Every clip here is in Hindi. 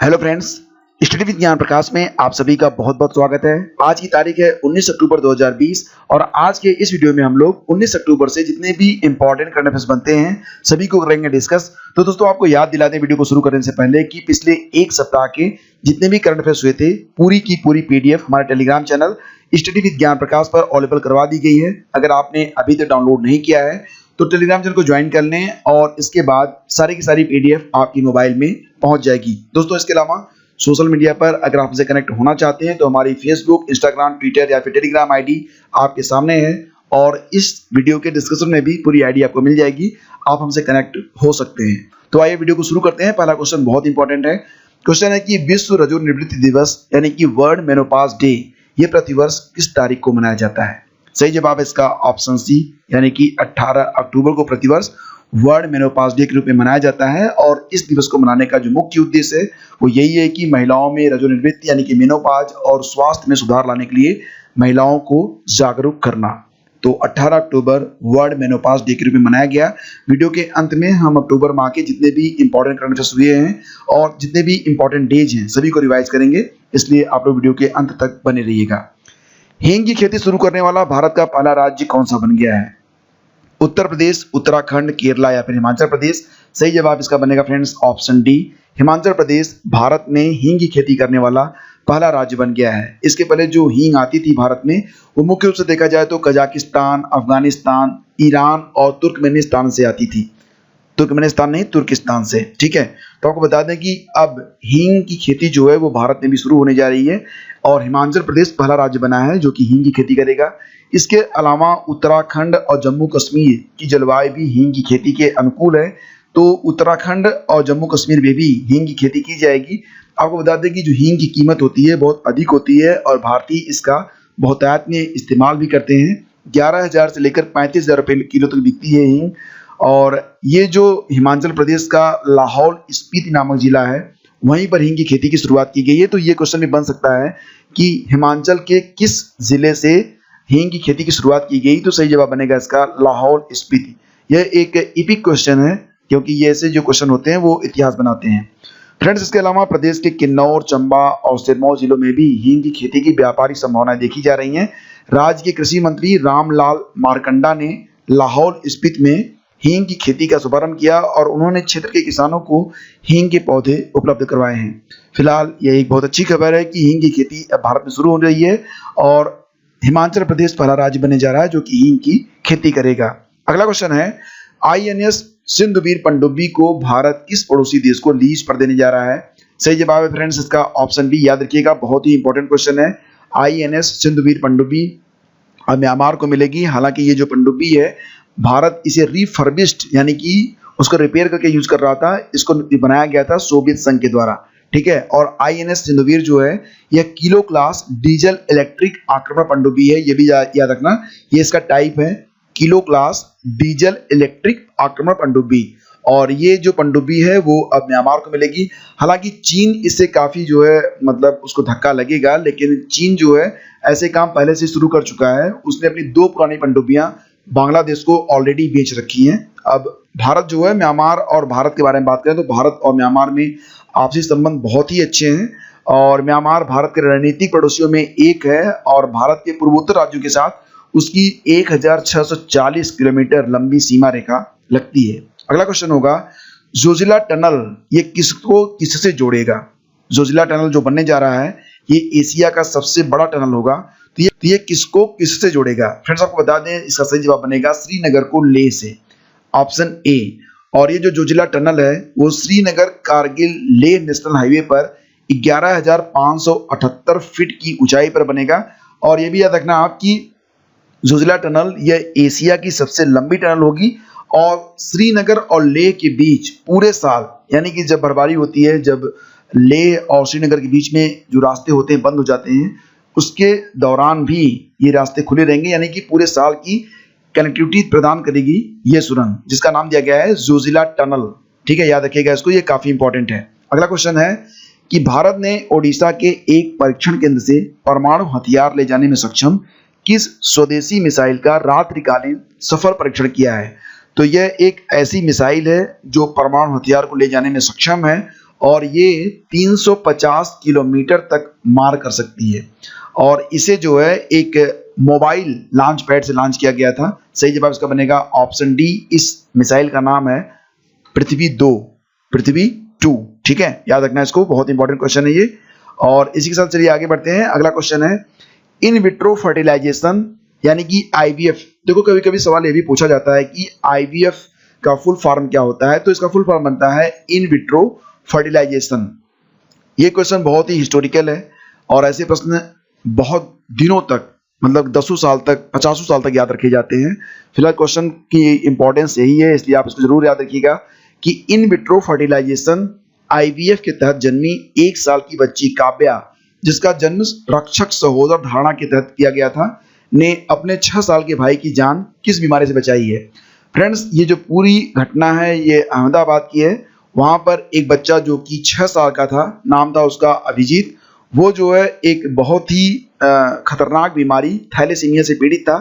हेलो फ्रेंड्स, स्टडी विद ज्ञान प्रकाश में आप सभी का बहुत बहुत स्वागत है। आज की तारीख है 19 अक्टूबर 2020 और आज के इस वीडियो में हम लोग 19 अक्टूबर से जितने भी इंपॉर्टेंट करंट अफेयर्स बनते हैं सभी को करेंगे डिस्कस। तो दोस्तों आपको याद दिला दें वीडियो को शुरू करने से पहले कि पिछले एक सप्ताह के जितने भी करंट अफेयर्स हुए थे पूरी की पूरी पीडीएफ हमारे टेलीग्राम चैनल स्टडी विद ज्ञान प्रकाश पर अवेलेबल करवा दी गई है। अगर आपने अभी तक डाउनलोड नहीं किया है तो टेलीग्राम चैनल को ज्वाइन कर लें और इसके बाद सारी की सारी पीडीएफ आपकी मोबाइल में पहुंच जाएगी। दोस्तों इसके अलावा सोशल मीडिया पर अगर आप हमसे कनेक्ट होना चाहते हैं तो हमारी फेसबुक, इंस्टाग्राम, ट्विटर या फिर टेलीग्राम आईडी आपके सामने है और इस वीडियो के डिस्क्रिप्शन में भी पूरी आईडी आपको मिल जाएगी, आप हमसे कनेक्ट हो सकते हैं। तो आइए वीडियो को शुरू करते हैं। पहला क्वेश्चन बहुत इंपॉर्टेंट है। क्वेश्चन है कि विश्व रजोनिवृत्ति दिवस यानी कि वर्ल्ड मेनोपॉज डे ये प्रतिवर्ष किस तारीख को मनाया जाता है? सही जवाब है इसका ऑप्शन सी यानी कि 18 अक्टूबर को प्रतिवर्ष वर्ल्ड मेनोपॉज डे के रूप में मनाया जाता है। और इस दिवस को मनाने का जो मुख्य उद्देश्य है वो यही है कि महिलाओं में रजोनिवृत्ति यानी कि मेनोपॉज और स्वास्थ्य में सुधार लाने के लिए महिलाओं को जागरूक करना। तो 18 अक्टूबर वर्ल्ड मेनोपॉज डे के रूप में मनाया गया। वीडियो के अंत में हम अक्टूबर माह के जितने भी इंपॉर्टेंट करंट अफेयर्स हुए हैं और जितने भी इंपॉर्टेंट डेज हैं सभी को रिवाइज करेंगे, इसलिए आप लोग वीडियो के अंत तक बने रहिएगा। हींग की खेती शुरू करने वाला भारत का पहला राज्य कौन सा बन गया है? उत्तर प्रदेश, उत्तराखंड, केरला या फिर हिमाचल प्रदेश? सही जवाब इसका बनेगा friends option D, Himachal Pradesh Bharat में हींग की खेती करने वाला पहला राज्य बन गया है। इसके पहले जो हींग आती थी भारत में वो मुख्य रूप से देखा जाए तो कजाकिस्तान, अफगानिस्तान, ईरान और तुर्कमेनिस्तान से आती थी। तुर्कमेनिस्तान नहीं, तुर्किस्तान से। ठीक है, तो आपको बता दें कि अब हींग की खेती जो है वो भारत में भी शुरू होने जा रही है और हिमाचल प्रदेश पहला राज्य बना है जो कि हींग की खेती करेगा। इसके अलावा उत्तराखंड और जम्मू कश्मीर की जलवायु भी हींग की खेती के अनुकूल है, तो उत्तराखंड और जम्मू कश्मीर में भी हींग की खेती की जाएगी। आपको बता दें कि जो हींग की कीमत होती है बहुत अधिक होती है और भारतीय इसका बहुतायत में इस्तेमाल भी करते हैं। 11,000 से लेकर 35,000 रुपये किलो तक बिकती है हींग। और ये जो हिमाचल प्रदेश का लाहौल स्पीति नामक जिला है वहीं पर हींग की खेती की शुरुआत की गई है। तो ये क्वेश्चन भी बन सकता है कि हिमाचल के किस जिले से हींग की खेती की शुरुआत की गई? तो सही जवाब बनेगा इसका लाहौल स्पीति। यह एक इपिक क्वेश्चन है क्योंकि ये ऐसे जो क्वेश्चन होते हैं वो इतिहास बनाते हैं। फ्रेंड्स इसके अलावा प्रदेश के किन्नौर, चंबा और सिरमौर जिलों में भी हींग की खेती की व्यापारिक संभावनाएं देखी जा रही हैं। राज्य के कृषि मंत्री रामलाल मारकंडा ने लाहौल स्पीति में हींग की खेती का शुभारंभ किया और उन्होंने क्षेत्र के किसानों को हींग के पौधे उपलब्ध करवाए हैं। फिलहाल यह एक बहुत अच्छी खबर है कि हींग की खेती अब भारत में शुरू हो रही है और हिमाचल प्रदेश पहला राज्य बनने जा रहा है जो कि हींग की खेती करेगा। अगला क्वेश्चन है, आईएनएस सिंधुवीर पनडुब्बी को भारत किस पड़ोसी देश को लीज पर देने जा रहा है? सही जवाब है फ्रेंड्स इसका ऑप्शन बी, याद रखिएगा बहुत ही इंपॉर्टेंट क्वेश्चन है। आईएनएस सिंधुवीर पनडुब्बी अब म्यांमार को मिलेगी। हालांकि ये जो पनडुब्बी है भारत इसे रिफर्बिश्ड यानी कि उसको रिपेयर करके यूज कर रहा था। इसको बनाया गया था सोवियत संघ के द्वारा। ठीक है, और आईएनएस सिंधुवीर जो है यह किलो क्लास डीजल इलेक्ट्रिक आक्रमण पनडुब्बी है। ये भी याद रखना, ये इसका टाइप है किलो क्लास डीजल इलेक्ट्रिक आक्रमण पनडुब्बी। और ये जो पनडुब्बी है वो अब म्यांमार को मिलेगी। हालांकि चीन इससे काफी जो है मतलब उसको धक्का लगेगा, लेकिन चीन जो है ऐसे काम पहले से शुरू कर चुका है। उसने अपनी 2 पुरानी पनडुब्बियां बांग्लादेश को ऑलरेडी बेच रखी हैं। अब भारत जो है म्यांमार और भारत के बारे में बात करें तो भारत और म्यांमार में आपसी संबंध बहुत ही अच्छे हैं और म्यांमार भारत के रणनीतिक पड़ोसियों में एक है और भारत के पूर्वोत्तर राज्यों के साथ उसकी 1640 किलोमीटर लंबी सीमा रेखा लगती है। अगला क्वेश्चन होगा, जोजिला टनल ये किसको किससे जोड़ेगा? जोजिला टनल जो बनने जा रहा है ये एशिया का सबसे बड़ा टनल होगा। तो ये किसको किससे जोड़ेगा? फ्रेंड्स आपको बता दें इसका सही जवाब बनेगा श्रीनगर को लेह से, ऑप्शन ए। और ये जो जोजिला टनल है वो श्रीनगर कारगिल लेह नेशनल हाईवे पर 11,578 फीट की ऊंचाई पर बनेगा। और ये भी याद रखना आप कि जोजिला टनल यह एशिया की सबसे लंबी टनल होगी और श्रीनगर और लेह के बीच पूरे साल यानी कि जब बर्फबारी होती है, जब लेह और श्रीनगर के बीच में जो रास्ते होते हैं बंद हो जाते हैं, उसके दौरान भी ये रास्ते खुले रहेंगे यानी कि पूरे साल की कनेक्टिविटी प्रदान करेगी ये सुरंग, जिसका नाम दिया गया है जोजिला टनल। ठीक है, याद रखिएगा इसको, ये काफी इंपॉर्टेंट है। अगला क्वेश्चन है कि भारत ने ओडिशा के एक परीक्षण केंद्र से परमाणु हथियार ले जाने में सक्षम किस स्वदेशी मिसाइल का रात्रिकालीन सफल परीक्षण किया है? तो यह एक ऐसी मिसाइल है जो परमाणु हथियार को ले जाने में सक्षम है और ये 350 किलोमीटर तक मार कर सकती है। और इसे जो है एक मोबाइल लॉन्च पैड से लॉन्च किया गया था। सही जवाब इसका बनेगा ऑप्शन डी। इस मिसाइल का नाम है पृथ्वी 2, पृथ्वी 2। ठीक है, याद रखना इसको, बहुत इंपॉर्टेंट क्वेश्चन है ये। और इसी के साथ चलिए आगे बढ़ते हैं। अगला क्वेश्चन है इन विट्रो फर्टिलाइजेशन यानी कि आईवीएफ। देखो कभी कभी सवाल ये भी पूछा जाता है कि आईवीएफ का फुल फॉर्म क्या होता है, तो इसका फुल फॉर्म बनता है इन विट्रो फर्टिलाइजेशन। ये क्वेश्चन बहुत ही हिस्टोरिकल है और ऐसे प्रश्न बहुत दिनों तक, मतलब 10 साल तक, 50 साल तक याद रखे जाते हैं। फिलहाल क्वेश्चन की इंपॉर्टेंस यही है, इसलिए आप इसको जरूर याद रखिएगा कि इन विट्रो फर्टिलाइजेशन आईवीएफ के तहत जन्मी 1 साल की बच्ची काव्या, जिसका जन्म रक्षक सहोदर धारणा के तहत किया गया था, ने अपने 6 साल के भाई की जान किस बीमारी से बचाई है। फ्रेंड्स, ये जो पूरी घटना है ये अहमदाबाद की है। वहां पर एक बच्चा जो कि 6 साल का था, नाम था उसका अभिजीत, वो जो है एक बहुत ही खतरनाक बीमारी थैलेसीमिया से पीड़ित था।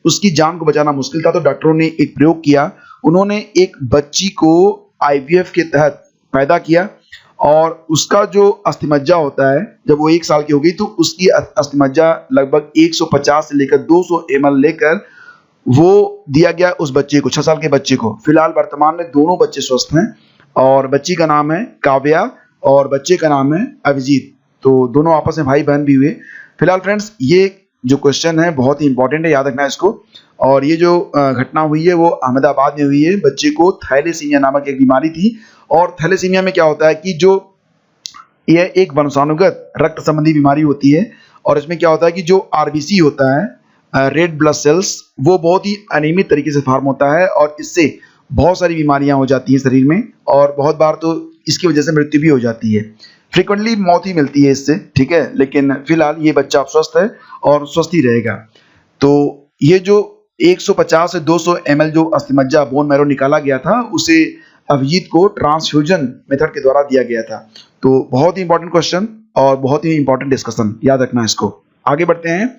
उसकी जान को बचाना मुश्किल था, तो डॉक्टरों ने एक प्रयोग किया। उन्होंने एक बच्ची को आईवीएफ के तहत पैदा किया और उसका जो अस्थिमज्जा होता है, जब वो 1 साल की हो गई तो उसकी अस्थिमज्जा लगभग 150 से लेकर 200 ml लेकर वो दिया गया उस बच्चे को, 6 साल के बच्चे को। फिलहाल वर्तमान में दोनों बच्चे स्वस्थ हैं और बच्ची का नाम है काव्या और बच्चे का नाम है अभिजीत। तो दोनों आपस में भाई बहन भी हुए। फिलहाल फ्रेंड्स, ये जो क्वेश्चन है बहुत ही इंपॉर्टेंट है, याद रखना इसको। और ये जो घटना हुई है वो अहमदाबाद में हुई है। बच्चे को थैलेसीमिया नामक एक बीमारी थी और थैलेसीमिया में क्या होता है कि जो यह एक वंशानुगत रक्त संबंधी बीमारी होती है और इसमें क्या होता है कि जो आरबीसी होता है, रेड ब्लड सेल्स, वो बहुत ही अनियमित तरीके से फॉर्म होता है और इससे बहुत सारी बीमारियां हो जाती हैं शरीर में और बहुत बार तो इसकी वजह से मृत्यु भी हो जाती है। फ्रिक्वेंटली मौत ही मिलती है इससे, ठीक है। लेकिन फिलहाल ये बच्चा स्वस्थ है और स्वस्थ ही रहेगा। तो ये जो 150 से 200 ml जो अस्थिमज्जा बोन मैरो निकाला गया था, उसे अभिजीत को ट्रांसफ्यूजन मेथड के द्वारा दिया गया था। तो बहुत ही इंपॉर्टेंट क्वेश्चन और बहुत ही इंपॉर्टेंट डिस्कशन, याद रखना इसको। आगे बढ़ते हैं।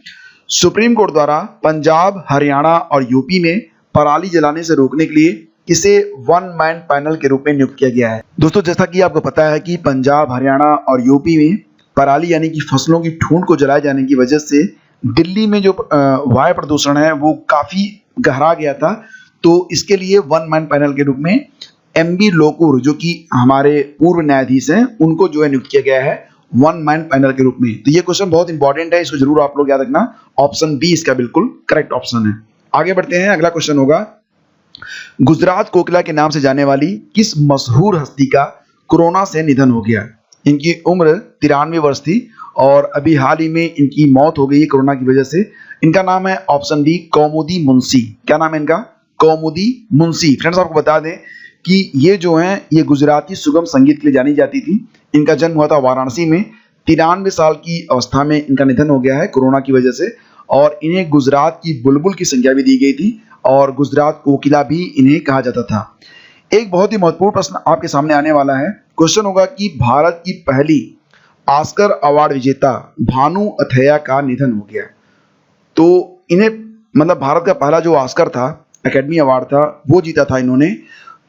सुप्रीम कोर्ट द्वारा पंजाब, हरियाणा और यूपी में पराली जलाने से रोकने के लिए किसे वन मैन पैनल के रूप में नियुक्त किया गया है। दोस्तों, जैसा कि आपको पता है कि पंजाब, हरियाणा और यूपी में पराली यानी कि फसलों की ठूंठ को जलाए जाने की वजह से दिल्ली में जो वायु प्रदूषण है वो काफी गहरा गया था। तो इसके लिए वन मैन पैनल के रूप में एमबी लोकुर, जो कि हमारे पूर्व न्यायाधीश हैं, उनको जो है नियुक्त किया गया है वन मैन पैनल के रूप में। तो ये क्वेश्चन बहुत इंपॉर्टेंट है, इसको जरूर आप लोग याद रखना। ऑप्शन बी इसका बिल्कुल करेक्ट ऑप्शन है। आगे बढ़ते हैं। अगला क्वेश्चन होगा, गुजरात कोकिला के नाम से जाने वाली किस मशहूर हस्ती का कोरोना से निधन हो गया। इनकी उम्र 93 वर्ष थी और अभी हाल ही में इनकी मौत हो गई है कोरोना की वजह से। इनका नाम है ऑप्शन डी कौमुदी मुंशी। क्या नाम है इनका? कौमुदी मुंशी। फ्रेंड्स, आपको बता दें कि ये जो हैं ये गुजराती सुगम संगीत के लिए जानी जाती थी। इनका जन्म हुआ था वाराणसी में। 93 साल की अवस्था में इनका निधन हो गया है कोरोना की वजह से और इन्हें गुजरात की बुलबुल की संज्ञा भी दी गई थी और गुजरात कोकिला भी इन्हें कहा जाता था। एक बहुत ही महत्वपूर्ण प्रश्न आपके सामने आने वाला है। क्वेश्चन होगा कि भारत की पहली ऑस्कर अवार्ड विजेता भानु अथैया का निधन हो गया। तो इन्हें मतलब भारत का पहला जो ऑस्कर था, एकेडमी अवार्ड था, वो जीता था इन्होंने।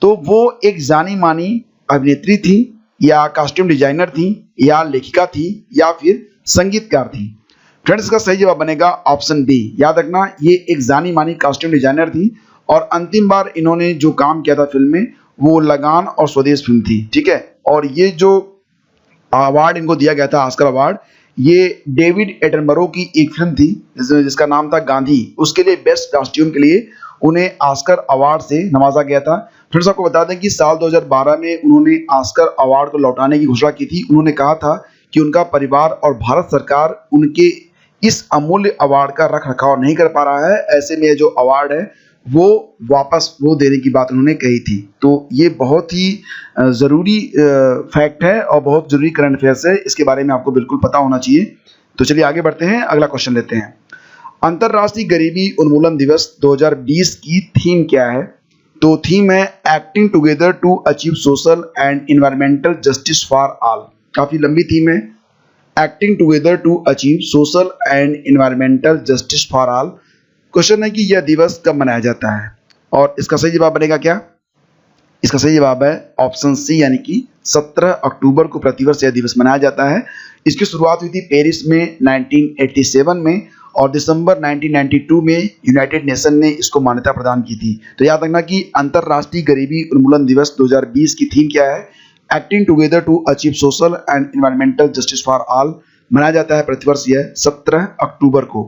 तो वो एक जानी मानी अभिनेत्री थी या कॉस्ट्यूम डिजाइनर थी या लेखिका थी या फिर संगीतकार थी। फ्रेंड्स, इसका सही जवाब बनेगा ऑप्शन बी। याद रखना, ये एक जानी मानी कॉस्ट्यूम डिजाइनर थी और अंतिम बार इन्होंने जो काम किया था फिल्म में वो लगान और स्वदेश फिल्म थी, ठीक है। और ये जो अवार्ड इनको दिया गया था, ऑस्कर अवार्ड, ये डेविड एटनबरो की एक फिल्म थी जिसका नाम था गांधी। उसके लिए बेस्ट कॉस्ट्यूम के लिए उन्हें ऑस्कर अवार्ड से नवाजा गया था। फ्रेंड्स, आपको बता दें कि साल 2012 में उन्होंने ऑस्कर अवार्ड को लौटाने की घोषणा की थी। उन्होंने कहा था कि उनका परिवार और भारत सरकार उनके इस अमूल्य अवार्ड का रख रखाव नहीं कर पा रहा है। ऐसे में जो अवार्ड है वो वापस वो देने की बात उन्होंने कही थी। तो ये बहुत ही ज़रूरी फैक्ट है और बहुत ज़रूरी करंट अफेयर्स है, इसके बारे में आपको बिल्कुल पता होना चाहिए। तो चलिए आगे बढ़ते हैं, अगला क्वेश्चन लेते हैं। अंतर्राष्ट्रीय गरीबी उन्मूलन दिवस 2020 की थीम क्या है? तो थीम है acting together to achieve social and environmental justice for all. काफ़ी लंबी थीम है, acting together to achieve social and environmental justice for all. Question है कि यह दिवस कब मनाया जाता है और इसका सही जवाब बनेगा क्या? इसका सही जवाब है ऑप्शन सी, यानी कि 17 अक्टूबर को प्रतिवर्ष यह दिवस मनाया जाता है। इसकी शुरुआत हुई थी पेरिस में 1987 में और दिसंबर 1992 में यूनाइटेड नेशन ने इसको मान्यता प्रदान की थी। तो याद रखना कि अंतर्राष्ट्रीय गरीबी उन्मूलन दिवस 2020 की थीम क्या है? Acting together to achieve social and environmental justice for all. मनाया जाता है प्रतिवर्ष यह 17 अक्टूबर को।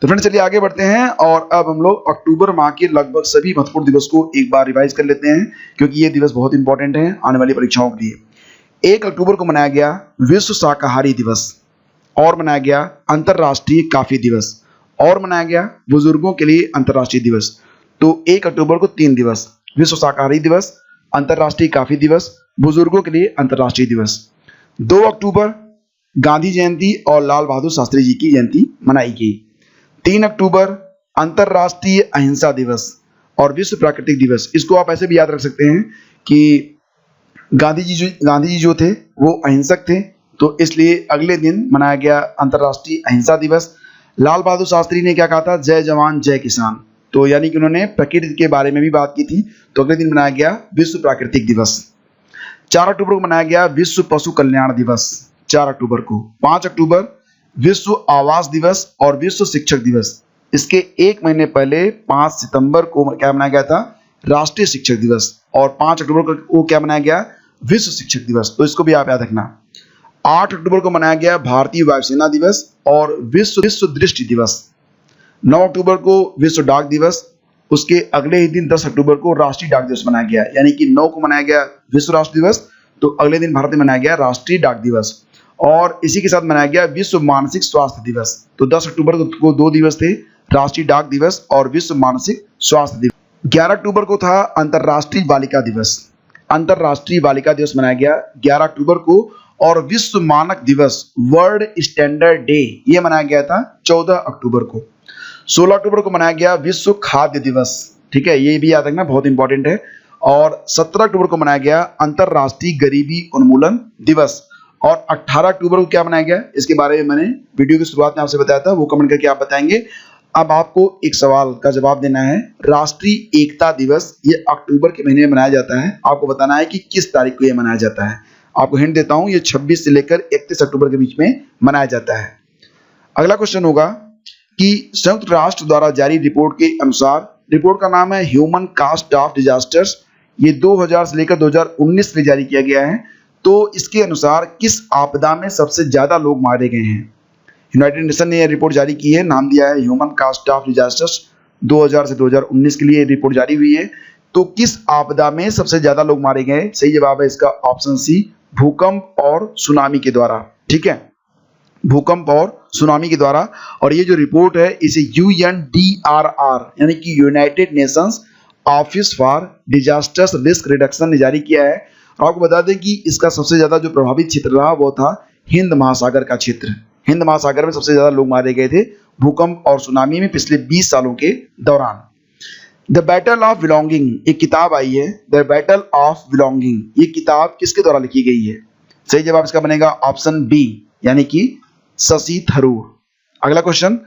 तो फ्रेंड्स चलिए आगे बढ़ते हैं और अब हम लोग अक्टूबर माह के लगभग सभी महत्वपूर्ण दिवस को एक बार रिवाइज कर लेते हैं, क्योंकि ये दिवस बहुत इंपॉर्टेंट है आने वाली परीक्षाओं के लिए। 1 अक्टूबर को मनाया गया विश्व शाकाहारी दिवस, और मनाया गया अंतर्राष्ट्रीय काफी दिवस, और मनाया गया बुजुर्गों के लिए अंतर्राष्ट्रीय दिवस। तो 1 अक्टूबर को 3 दिवस, विश्व शाकाहारी दिवस, अंतर्राष्ट्रीय काफी दिवस, बुजुर्गों के लिए अंतर्राष्ट्रीय दिवस। 2 अक्टूबर गांधी जयंती और लाल बहादुर शास्त्री जी की जयंती मनाई गई। 3 अक्टूबर अंतर्राष्ट्रीय अहिंसा दिवस और विश्व प्राकृतिक दिवस। इसको आप ऐसे भी याद रख सकते हैं कि गांधी जी जो थे वो अहिंसक थे, तो इसलिए अगले दिन मनाया गया अंतर्राष्ट्रीय अहिंसा दिवस। लाल बहादुर शास्त्री ने क्या कहा था? जय जवान जय किसान। तो यानी कि उन्होंने प्रकृति के बारे में भी बात की थी, तो अगले दिन मनाया गया विश्व प्राकृतिक दिवस। 4 अक्टूबर को मनाया गया विश्व पशु कल्याण दिवस, 4 अक्टूबर को। 5 अक्टूबर विश्व आवास दिवस और विश्व शिक्षक दिवस। इसके एक महीने पहले 5 सितंबर को क्या मनाया गया था? राष्ट्रीय शिक्षक दिवस। और 5 अक्टूबर को क्या मनाया गया? विश्व शिक्षक दिवस। तो इसको भी आप याद रखना। 8 अक्टूबर को मनाया गया भारतीय वायुसेना दिवस और विश्व दृष्टि दिवस। 9 अक्टूबर को विश्व डाक दिवस। उसके अगले ही दिन 10 अक्टूबर को राष्ट्रीय डाक दिवस मनाया गया, यानी कि 9 को मनाया गया विश्व राष्ट्र दिवस, तो अगले दिन भारत में मनाया गया राष्ट्रीय डाक दिवस। और इसी के साथ मनाया गया विश्व मानसिक स्वास्थ्य दिवस। तो 10 अक्टूबर को 2 दिवस थे, राष्ट्रीय डाक दिवस और विश्व मानसिक स्वास्थ्य दिवस। 11 अक्टूबर को था अंतर्राष्ट्रीय बालिका दिवस, अंतर्राष्ट्रीय बालिका दिवस मनाया गया 11 अक्टूबर को। और विश्व मानक दिवस वर्ल्ड स्टैंडर्ड डे ये मनाया गया था 14 अक्टूबर को। 16 अक्टूबर को मनाया गया विश्व खाद्य दिवस, ठीक है, ये भी याद रखना बहुत इंपॉर्टेंट है। और 17 अक्टूबर को मनाया गया अंतर्राष्ट्रीय गरीबी उन्मूलन दिवस। और 18 अक्टूबर को क्या मनाया गया, इसके बारे में मैंने वीडियो की शुरुआत में आपसे बताया था, वो कमेंट करके आप बताएंगे। अब आपको एक सवाल का जवाब देना है। राष्ट्रीय एकता दिवस ये अक्टूबर के महीने में मनाया जाता है, आपको बताना है कि किस तारीख को ये मनाया जाता है। आपको हिंट देता हूं, ये 26 से लेकर 31 अक्टूबर के बीच में मनाया जाता है। अगला क्वेश्चन होगा कि संयुक्त राष्ट्र द्वारा जारी रिपोर्ट के अनुसार, रिपोर्ट का नाम है ह्यूमन कॉस्ट ऑफ डिजास्टर्स, ये 2000 से लेकर 2019 में जारी किया गया है। तो इसके अनुसार किस आपदा में सबसे ज्यादा लोग मारे गए हैं? यूनाइटेड नेशन ने यह रिपोर्ट जारी की है, नाम दिया है ह्यूमन कॉस्ट ऑफ डिजास्टर्स। 2000 से 2019 के लिए रिपोर्ट जारी हुई है। तो किस आपदा में सबसे ज्यादा लोग मारे गए? सही जवाब है इसका ऑप्शन सी, भूकंप और सुनामी के द्वारा, ठीक है, भूकंप और सुनामी के द्वारा। और ये जो रिपोर्ट है इसे UNDRR यानी कि United Nations office for disasters risk reduction ने जारी किया है। और आपको बता दें कि इसका सबसे ज्यादा जो प्रभावित क्षेत्र रहा वो था हिंद महासागर का क्षेत्र। हिंद महासागर में सबसे ज्यादा लोग मारे गए थे भूकंप और सुनामी में पिछले 20 सालों के दौरान। द बैटल ऑफ बिलोंगिंग एक किताब आई है, द बैटल ऑफ बिलोंगिंग, ये किताब किसके द्वारा लिखी गई है? सही जवाब इसका बनेगा ऑप्शन बी, यानी कि शशि थरूर। अगला क्वेश्चन,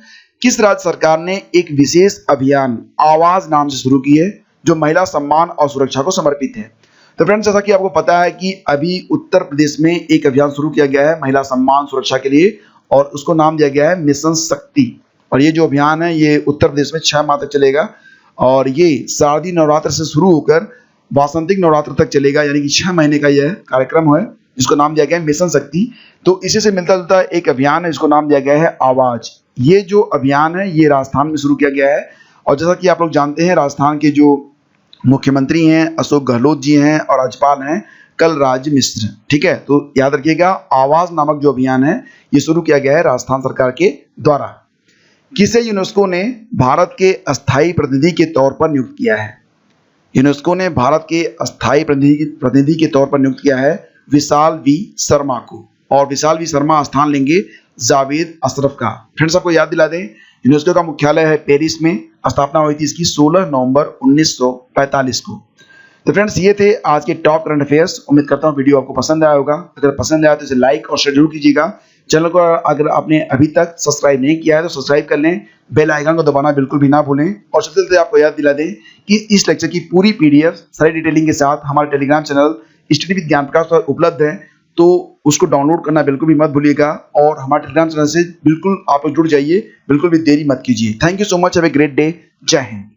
किस राज्य सरकार ने एक विशेष अभियान आवाज नाम से शुरू की है जो महिला सम्मान और सुरक्षा को समर्पित है? तो फ्रेंड्स, जैसा कि आपको पता है कि अभी उत्तर प्रदेश में एक अभियान शुरू किया गया है महिला सम्मान सुरक्षा के लिए, और उसको नाम दिया गया है मिशन शक्ति। और ये जो अभियान है ये उत्तर प्रदेश में 6 माह तक चलेगा, और ये शारदीय नवरात्र से शुरू होकर वासंतिक नवरात्र तक चलेगा, यानी कि 6 महीने का यह कार्यक्रम है जिसको नाम दिया गया है मिशन शक्ति। तो इसी से मिलता जुलता एक अभियान है जिसको नाम दिया गया है आवाज। ये जो अभियान है ये राजस्थान में शुरू किया गया है, और जैसा कि आप लोग जानते हैं राजस्थान के जो मुख्यमंत्री हैं अशोक गहलोत जी हैं और राज्यपाल हैं कलराज मिश्र, ठीक है। तो याद रखिएगा आवाज नामक जो अभियान है ये शुरू किया गया है राजस्थान सरकार के द्वारा। किसे यूनेस्को ने भारत के अस्थायी प्रतिनिधि के तौर पर नियुक्त किया है? यूनेस्को ने भारत के अस्थायी प्रतिनिधि के तौर पर नियुक्त किया है विशाल वी शर्मा को, और विशाल वी शर्मा स्थान लेंगे जावेद अशरफ का। फ्रेंड्स, आपको याद दिला दें यूनेस्को का मुख्यालय है पेरिस में, स्थापना हुई थी इसकी 16 नवंबर 1945 को। तो फ्रेंड्स, ये थे आज के टॉप करंट अफेयर्स। उम्मीद करता हूँ वीडियो आपको पसंद आया होगा। अगर पसंद आया तो इसे लाइक और शेयर जरूर कीजिएगा। चैनल को अगर आपने अभी तक सब्सक्राइब नहीं किया है तो सब्सक्राइब कर लें, बेल आइकन को दबाना बिल्कुल भी ना भूलें। और सबसे पहले आपको याद दिला दें कि इस लेक्चर की पूरी PDF सारी डिटेलिंग के साथ हमारे टेलीग्राम चैनल स्टडी विद ज्ञान प्रकाश पर उपलब्ध है, तो उसको डाउनलोड करना बिल्कुल भी मत भूलिएगा और हमारे टेलीग्राम चैनल से बिल्कुल आप जुड़ जाइए, बिल्कुल भी देरी मत कीजिए। Thank you so much, have a great day. जय हिंद।